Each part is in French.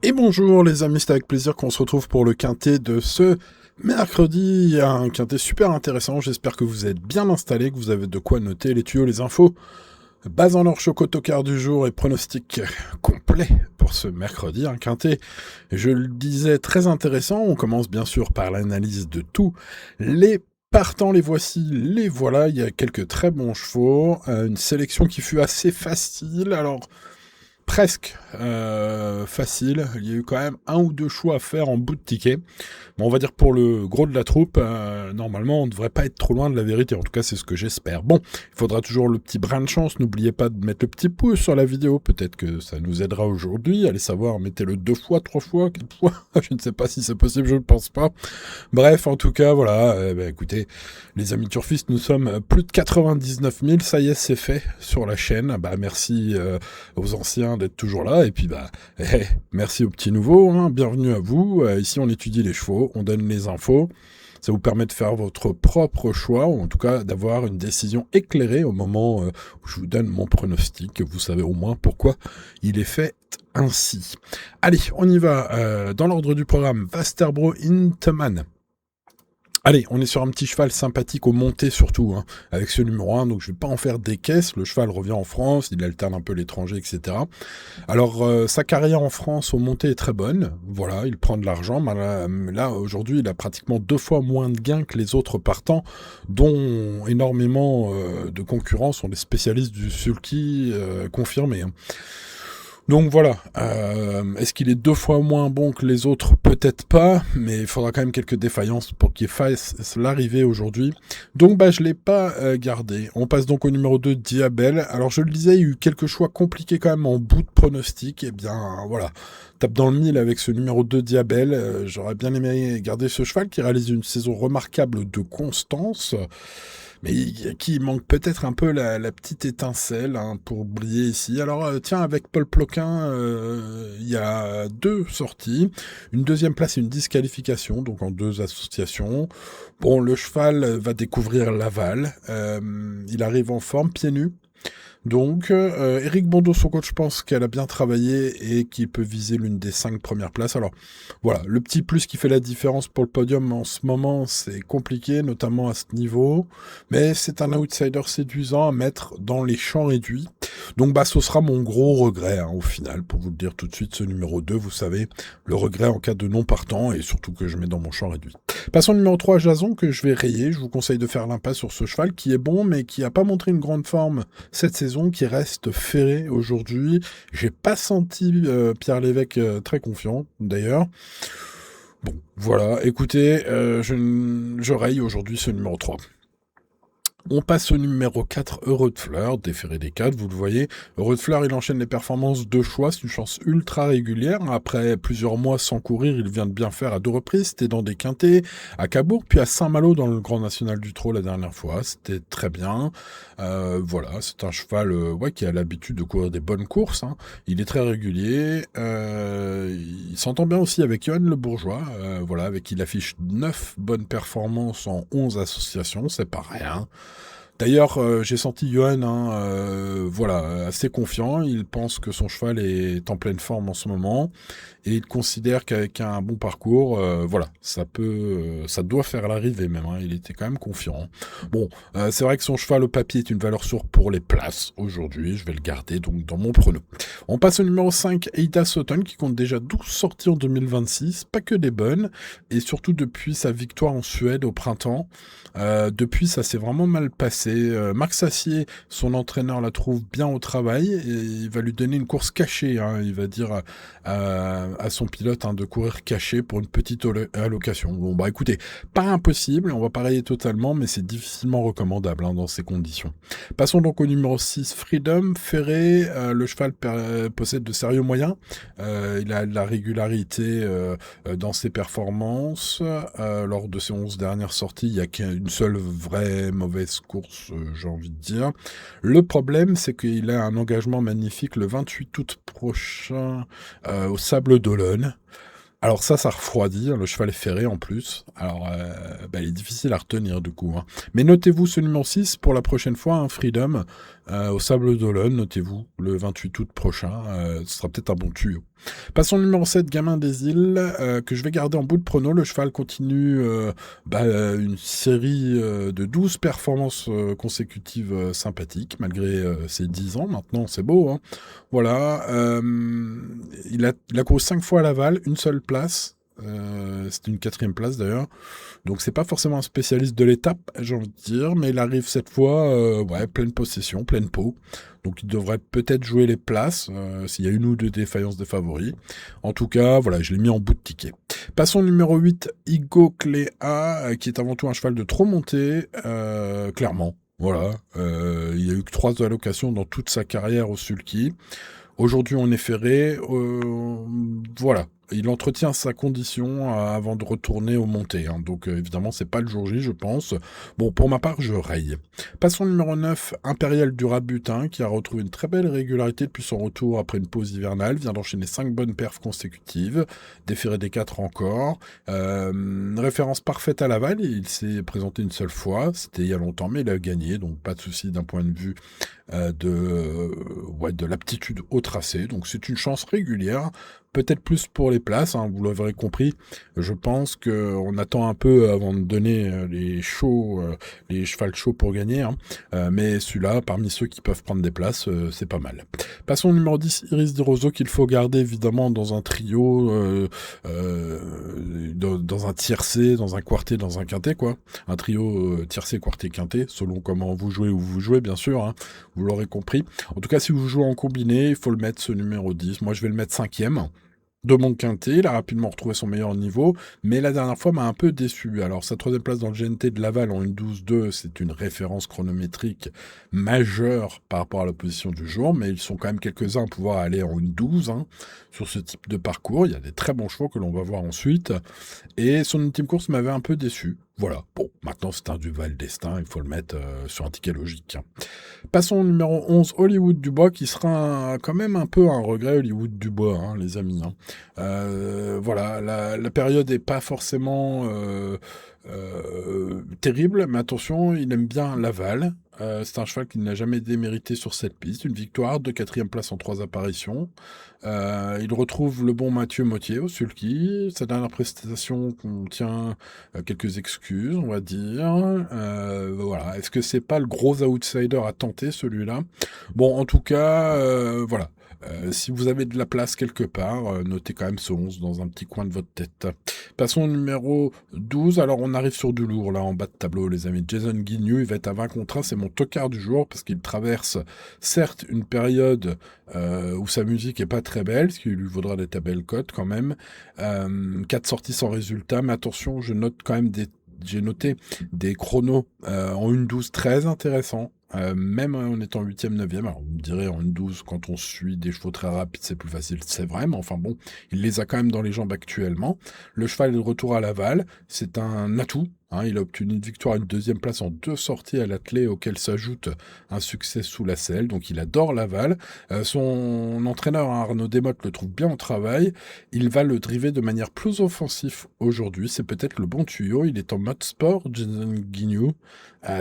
Et bonjour les amis, c'est avec plaisir qu'on se retrouve pour le quintet de ce mercredi. Un quintet super intéressant, j'espère que vous êtes bien installés, que vous avez de quoi noter les tuyaux, les infos. Base en or chocotocard du jour et pronostic complet pour ce mercredi, un quintet, je le disais, très intéressant. On commence bien sûr par l'analyse de tous les partants, les voici, les voilà. Il y a quelques très bons chevaux, une sélection qui fut assez facile, alors presque facile. Il y a eu quand même un ou deux choix à faire en bout de ticket. Bon, on va dire pour le gros de la troupe, normalement on ne devrait pas être trop loin de la vérité, en tout cas c'est ce que j'espère. Bon, il faudra toujours le petit brin de chance, n'oubliez pas de mettre le petit pouce sur la vidéo, peut-être que ça nous aidera aujourd'hui, allez savoir, mettez-le 2 fois, 3 fois, 4 fois, je ne sais pas si c'est possible, je ne pense pas. Bref, en tout cas, voilà, écoutez, les amis turfistes, nous sommes plus de 99 000, ça y est, c'est fait sur la chaîne, merci aux anciens d'être toujours là, et puis merci aux petits nouveaux, bienvenue à vous, ici on étudie les chevaux, on donne les infos, ça vous permet de faire votre propre choix, ou en tout cas d'avoir une décision éclairée au moment où je vous donne mon pronostic, vous savez au moins pourquoi il est fait ainsi. Allez, on y va, dans l'ordre du programme, Vasterbro Inteman. Allez, on est sur un petit cheval sympathique au monté surtout, avec ce numéro 1, donc je vais pas en faire des caisses, le cheval revient en France, il alterne un peu l'étranger, etc. Alors, sa carrière en France au monté est très bonne, voilà, il prend de l'argent, mais là, aujourd'hui, il a pratiquement 2 fois moins de gains que les autres partants, dont énormément de concurrents sont des spécialistes du sulky confirmés. Donc voilà, est-ce qu'il est 2 fois moins bon que les autres? Peut-être pas, mais il faudra quand même quelques défaillances pour qu'il fasse l'arrivée aujourd'hui. Donc je l'ai pas gardé. On passe donc au numéro 2, Diabel. Alors je le disais, il y a eu quelques choix compliqués quand même en bout de pronostic. Eh bien voilà, tape dans le mille avec ce numéro 2, Diabel. J'aurais bien aimé garder ce cheval qui réalise une saison remarquable de constance, mais qui manque peut-être un peu la petite étincelle pour briller ici. Alors tiens, avec Paul Ploquin, il y a 2 sorties, une deuxième place et une disqualification, donc en 2 associations. Bon, le cheval va découvrir Laval, il arrive en forme, pieds nus. Donc, Eric Bondo, son coach, je pense qu'elle a bien travaillé et qu'il peut viser l'une des 5 premières places. Alors, voilà, le petit plus qui fait la différence pour le podium en ce moment, c'est compliqué, notamment à ce niveau. Mais c'est un outsider séduisant à mettre dans les champs réduits. Donc, ce sera mon gros regret, au final, pour vous le dire tout de suite, ce numéro 2, vous savez, le regret en cas de non partant et surtout que je mets dans mon champ réduit. Passons au numéro 3, Jason, que je vais rayer. Je vous conseille de faire l'impasse sur ce cheval qui est bon, mais qui n'a pas montré une grande forme cette saison, qui reste ferré aujourd'hui. J'ai pas senti Pierre Lévesque très confiant, d'ailleurs. Bon, voilà, écoutez, je raye aujourd'hui ce numéro 3. On passe au numéro 4, Heureux de Fleur, déféré des 4, vous le voyez. Heureux de Fleur, il enchaîne les performances de choix, c'est une chance ultra régulière. Après plusieurs mois sans courir, il vient de bien faire à 2 reprises, c'était dans des quintés, à Cabourg, puis à Saint-Malo dans le Grand National du Trot la dernière fois, c'était très bien. Voilà, c'est un cheval qui a l'habitude de courir des bonnes courses, il est très régulier, il s'entend bien aussi avec Johan Le Bourgeois, voilà, avec qui il affiche 9 bonnes performances en 11 associations, c'est pas rien. D'ailleurs, j'ai senti Johan assez confiant. Il pense que son cheval est en pleine forme en ce moment. Et il considère qu'avec un bon parcours, ça doit faire l'arrivée même. Il était quand même confiant. Bon, c'est vrai que son cheval au papier est une valeur sûre pour les places aujourd'hui. Je vais le garder donc dans mon prono. On passe au numéro 5, Eida Sutton, qui compte déjà 12 sorties en 2026. Pas que des bonnes. Et surtout depuis sa victoire en Suède au printemps. Depuis, ça s'est vraiment mal passé. Marc Sassier, son entraîneur, la trouve bien au travail et il va lui donner une course cachée. Il va dire à son pilote de courir caché pour une petite allocation. Bon, écoutez, pas impossible, on va pas rayer totalement, mais c'est difficilement recommandable dans ces conditions. Passons donc au numéro 6, Freedom. Ferré, le cheval possède de sérieux moyens. Il a de la régularité dans ses performances. Lors de ses 11 dernières sorties, il n'y a qu'une seule vraie mauvaise course, j'ai envie de dire. Le problème, c'est qu'il a un engagement magnifique le 28 août prochain au Sable d'Olonne. Alors ça refroidit, le cheval est ferré en plus. Alors, il est difficile à retenir du coup. Mais notez-vous ce numéro 6 pour la prochaine fois, Freedom. au Sable d'Olonne, notez-vous, le 28 août prochain. Ce sera peut-être un bon tuyau. Passons au numéro 7, Gamin des Îles, que je vais garder en bout de prono. Le cheval continue une série de 12 performances consécutives sympathiques, malgré ses 10 ans. Maintenant, c'est beau. Hein. Voilà. Il a couru 5 fois à Laval, une seule place. C'était une 4e place d'ailleurs. Donc c'est pas forcément un spécialiste de l'étape, j'ai envie de dire, mais il arrive cette fois, pleine possession, pleine peau. Donc il devrait peut-être jouer les places, s'il y a une ou deux défaillances des favoris. En tout cas, voilà, je l'ai mis en bout de ticket. Passons au numéro 8, Igo Cléa, qui est avant tout un cheval de trop monté, clairement. Voilà, il y a eu que 3 allocations dans toute sa carrière au sulky. Aujourd'hui, on est ferré. Voilà. Il entretient sa condition avant de retourner aux montées. Hein. Donc, évidemment, c'est pas le jour J, je pense. Bon, pour ma part, je raye. Passons au numéro 9, Impérial du Rabutin, qui a retrouvé une très belle régularité depuis son retour après une pause hivernale. Vient d'enchaîner 5 bonnes perfs consécutives. Déféré des 4 encore. Référence parfaite à Laval. Il s'est présenté une seule fois. C'était il y a longtemps, mais il a gagné. Donc, pas de souci d'un point de vue de l'aptitude au tracé. Donc c'est une chance régulière, peut-être plus pour les places, hein, vous l'aurez compris. Je pense qu'on attend un peu avant de donner les chevals chauds pour gagner. Hein. Mais celui-là, parmi ceux qui peuvent prendre des places, c'est pas mal. Passons au numéro 10, Iris de Roseau, qu'il faut garder évidemment dans un trio, dans un tiercé, dans un quartet, dans un quintet, quoi. Un trio tiercé, quartet, quintet, selon comment vous jouez ou vous jouez, bien sûr. Hein. Vous l'aurez compris. En tout cas, si vous jouez en combiné, il faut le mettre ce numéro 10. Moi, je vais le mettre 5e de mon quintet. Il a rapidement retrouvé son meilleur niveau, mais la dernière fois m'a un peu déçu. Alors, sa 3e place dans le GNT de Laval en 1-12-2, c'est une référence chronométrique majeure par rapport à la position du jour, mais ils sont quand même quelques-uns à pouvoir aller en 1-12 hein, sur ce type de parcours. Il y a des très bons chevaux que l'on va voir ensuite. Et son ultime course m'avait un peu déçu. Voilà. Bon, maintenant c'est un Duval Destin, il faut le mettre sur un ticket logique. Passons au numéro 11, Hollywood Dubois, qui sera quand même un peu un regret, Hollywood Dubois, hein, les amis. Hein. Voilà, la période n'est pas forcément terrible, mais attention, il aime bien Laval. C'est un cheval qui n'a jamais démérité sur cette piste. Une victoire, 4e place en 3 apparitions. Il retrouve le bon Mathieu Mottier au sulky. Sa dernière prestation contient quelques excuses, on va dire. Voilà. Est-ce que c'est pas le gros outsider à tenter, celui-là? Bon, en tout cas, voilà. Si vous avez de la place quelque part, notez quand même ce 11 dans un petit coin de votre tête. Passons au numéro 12. Alors, on arrive sur du lourd, là, en bas de tableau, les amis. Jason Guignou, il va être à 20 contre 1. C'est mon tocard du jour, parce qu'il traverse, certes, une période où sa musique est pas très belle, ce qui lui vaudra des très belles cotes, quand même. 4 sorties sans résultat, mais attention, j'ai noté des chronos en 1-12 très intéressants. Même en étant 8e, 9e, alors on me dirait en 1-12, quand on suit des chevaux très rapides, c'est plus facile, c'est vrai, mais enfin bon, il les a quand même dans les jambes actuellement. Le cheval est de retour à Laval, c'est un atout. Hein, il a obtenu une victoire et une 2e place en 2 sorties à l'attelé, auquel s'ajoute un succès sous la selle, donc il adore Laval. Son entraîneur, hein, Arnaud Desmottes, le trouve bien au travail. Il va le driver de manière plus offensive aujourd'hui, c'est peut-être le bon tuyau. Il est en mode sport, Jason Guignou.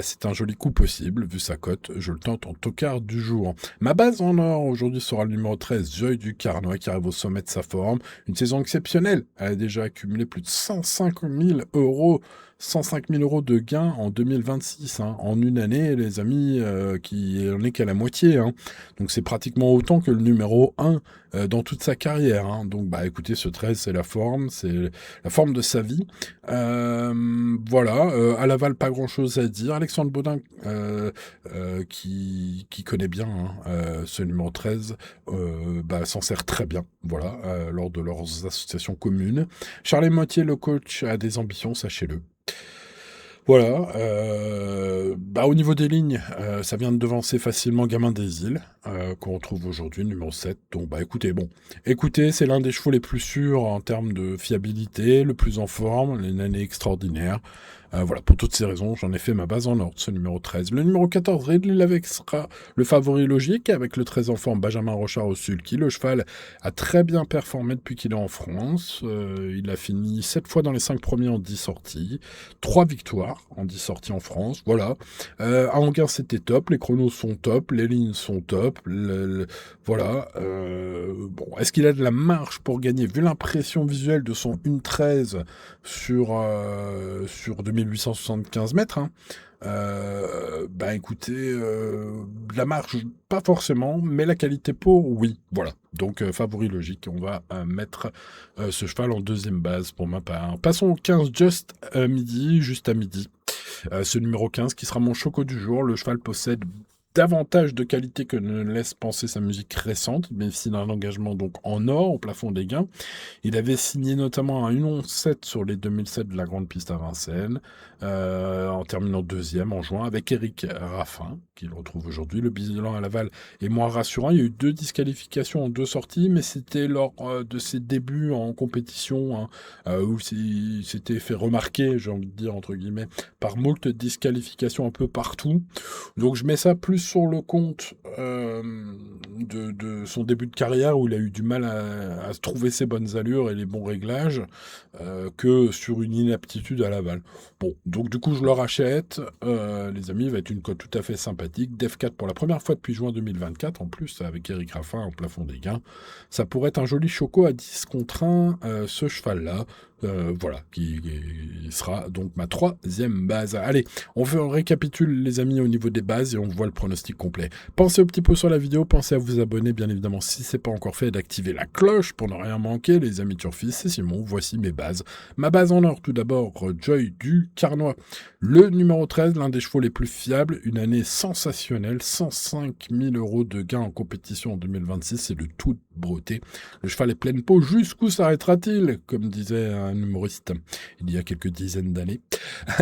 C'est un joli coup possible, vu sa cote, je le tente en tocard du jour. Ma base en or aujourd'hui sera le numéro 13, Joy du Carnoy, qui arrive au sommet de sa forme. Une saison exceptionnelle, elle a déjà accumulé plus de 105 000 euros. 105 000 euros de gains en 2026, hein, en une année, les amis, qui en est qu'à la moitié. Hein. Donc c'est pratiquement autant que le numéro 1 dans toute sa carrière. Hein. Donc bah écoutez, ce 13, c'est la forme de sa vie. Voilà, à Laval, pas grand-chose à dire. Alexandre Baudin, qui connaît bien hein, ce numéro 13, s'en sert très bien, voilà, lors de leurs associations communes. Charles Mottier, le coach, a des ambitions, sachez-le. Voilà, au niveau des lignes, ça vient de devancer facilement Gamin des Îles, qu'on retrouve aujourd'hui, numéro 7. Donc écoutez, c'est l'un des chevaux les plus sûrs en termes de fiabilité, le plus en forme, une année extraordinaire. Voilà, pour toutes ces raisons, j'en ai fait ma base en ordre, ce numéro 13. Le numéro 14, Ridley Lavec sera le favori logique, avec le 13 en forme Benjamin Rochard au sulky. Le cheval a très bien performé depuis qu'il est en France. Il a fini 7 fois dans les 5 premiers en 10 sorties. 3 victoires en 10 sorties en France, voilà. À Anguin, c'était top, les chronos sont top, les lignes sont top, voilà. Bon, est-ce qu'il a de la marge pour gagner, vu l'impression visuelle de son 1,13 sur 2875 mètres, hein. Bah écoutez, la marge, pas forcément, mais la qualité pour, oui, voilà. Donc, favori logique, on va mettre ce cheval en deuxième base pour ma part. Passons au 15, juste à midi. Ce numéro 15 qui sera mon choco du jour. Le cheval possède davantage de qualité que ne laisse penser sa musique récente. Il bénéficie d'un engagement donc en or au plafond des gains. Il avait signé notamment un 1,11,7 sur les 2007 de la Grande Piste à Vincennes, en terminant deuxième en juin avec Éric Raffin, qu'il retrouve aujourd'hui. Le bilan à Laval est moins rassurant. Il y a eu 2 disqualifications en 2 sorties, mais c'était lors de ses débuts en compétition, hein, où il s'était fait remarquer, j'ai envie de dire, entre guillemets, par moult disqualifications un peu partout. Donc je mets ça plus sur le compte de son début de carrière, où il a eu du mal à se trouver ses bonnes allures et les bons réglages, que sur une inaptitude à Laval. Bon, donc du coup je le rachète, les amis, il va être une cote tout à fait sympathique. Def 4 pour la première fois depuis juin 2024, en plus avec Éric Raffin au plafond des gains. Ça pourrait être un joli choco à 10 contre 1, ce cheval-là. Voilà, qui sera donc ma 3e base. Allez, on récapitule les amis au niveau des bases et on voit le pronostic complet. Pensez au petit pouce sur la vidéo, pensez à vous abonner bien évidemment si c'est pas encore fait, et d'activer la cloche pour ne rien manquer. Les amis turfistes, c'est Simon, voici mes bases. Ma base en or, tout d'abord, Joy du Carnois. Le numéro 13, l'un des chevaux les plus fiables, une année sensationnelle, 105 000 € de gains en compétition en 2026, c'est de toute beauté. Le cheval est pleine peau, jusqu'où s'arrêtera-t-il, comme disait un humoriste il y a quelques dizaines d'années.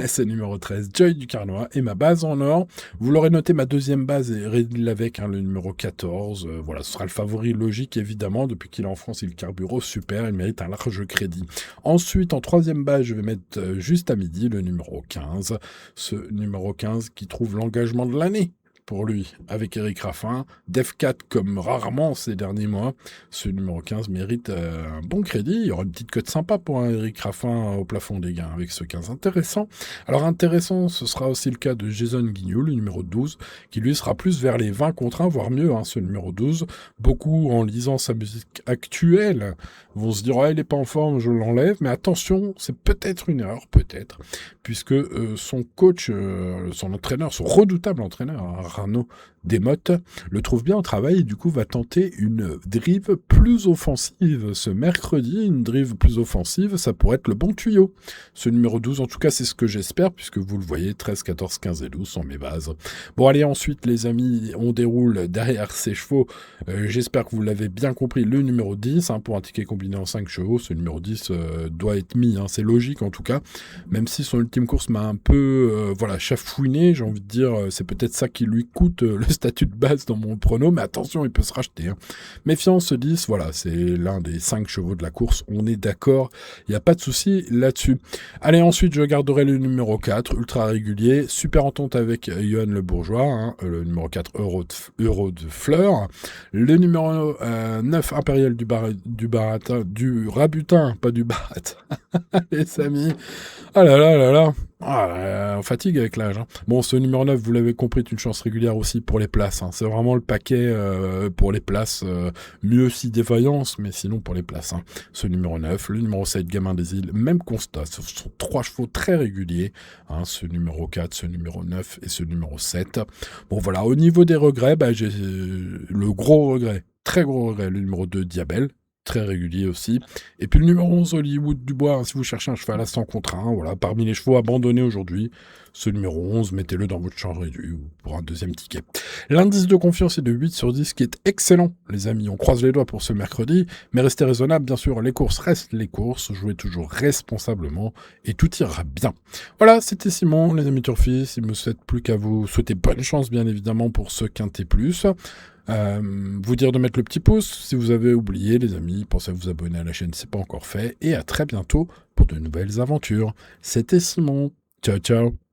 C'est numéro 13, Joy du Carnois, et ma base en or. Vous l'aurez noté, ma deuxième base est Ridley avec le numéro 14. Voilà, ce sera le favori logique, évidemment. Depuis qu'il est en France, il carbure au super, il mérite un large crédit. Ensuite, en troisième base, je vais mettre juste à midi le numéro 15. Ce numéro 15 qui trouve l'engagement de l'année pour lui, avec Éric Raffin. Def 4 comme rarement ces derniers mois. Ce numéro 15 mérite un bon crédit. Il y aura une petite cote sympa pour un Éric Raffin au plafond des gains avec ce 15 intéressant. Alors intéressant, ce sera aussi le cas de Jason Guignol, le numéro 12, qui lui sera plus vers les 20 contre 1, voire mieux, hein, ce numéro 12. Beaucoup, en lisant sa musique actuelle, vont se dire « Ah, il n'est pas en forme, je l'enlève ». Mais attention, c'est peut-être une erreur, peut-être, puisque son coach, son entraîneur, son redoutable entraîneur, hein, Arnaud Desmottes, le trouve bien au travail et du coup va tenter une drive plus offensive ce mercredi. Une drive plus offensive, ça pourrait être le bon tuyau. Ce numéro 12, en tout cas, c'est ce que j'espère, puisque vous le voyez, 13, 14, 15 et 12 sont mes bases. Bon, allez, ensuite, les amis, on déroule derrière ces chevaux. J'espère que vous l'avez bien compris, le numéro 10, hein, pour un ticket combiné en 5 chevaux. Ce numéro 10 doit être mis, hein, c'est logique en tout cas, même si son ultime course m'a un peu voilà, chafouiné, j'ai envie de dire, c'est peut-être ça qui lui coûte le statut de base dans mon prono, mais attention, il peut se racheter. Hein. Méfiance 10, voilà, c'est l'un des 5 chevaux de la course, on est d'accord, il n'y a pas de souci là-dessus. Allez, ensuite, je garderai le numéro 4, ultra régulier, super entente avec Johan Le Bourgeois, hein, le numéro 4, Euro de Fleur, le numéro 9, Impérial du Rabutin, pas du Barat, les amis, ah là là là là. On fatigue avec l'âge. Hein. Bon, ce numéro 9, vous l'avez compris, est une chance régulière aussi pour les places. Hein. C'est vraiment le paquet pour les places. Mieux si défaillance, mais sinon pour les places. Hein. Ce numéro 9, le numéro 7, Gamin des Îles, même constat. Ce sont 3 chevaux très réguliers. Hein. Ce numéro 4, ce numéro 9 et ce numéro 7. Bon, voilà. Au niveau des regrets, j'ai le gros regret, très gros regret, le numéro 2, Diabel. Très régulier aussi. Et puis le numéro 11, Hollywood Dubois, hein, si vous cherchez un cheval à 100 contre 1, voilà, parmi les chevaux abandonnés aujourd'hui, ce numéro 11, mettez-le dans votre champ réduit pour un deuxième ticket. L'indice de confiance est de 8 sur 10, qui est excellent, les amis. On croise les doigts pour ce mercredi, mais restez raisonnable, bien sûr, les courses restent les courses, jouez toujours responsablement et tout ira bien. Voilà, c'était Simon, les amis turfistes, il me souhaite plus qu'à vous souhaiter bonne chance, bien évidemment, pour ce Quintet Plus. Vous dire de mettre le petit pouce si vous avez oublié, les amis, pensez à vous abonner à la chaîne si c'est pas encore fait, et à très bientôt pour de nouvelles aventures. C'était Simon. Ciao, ciao.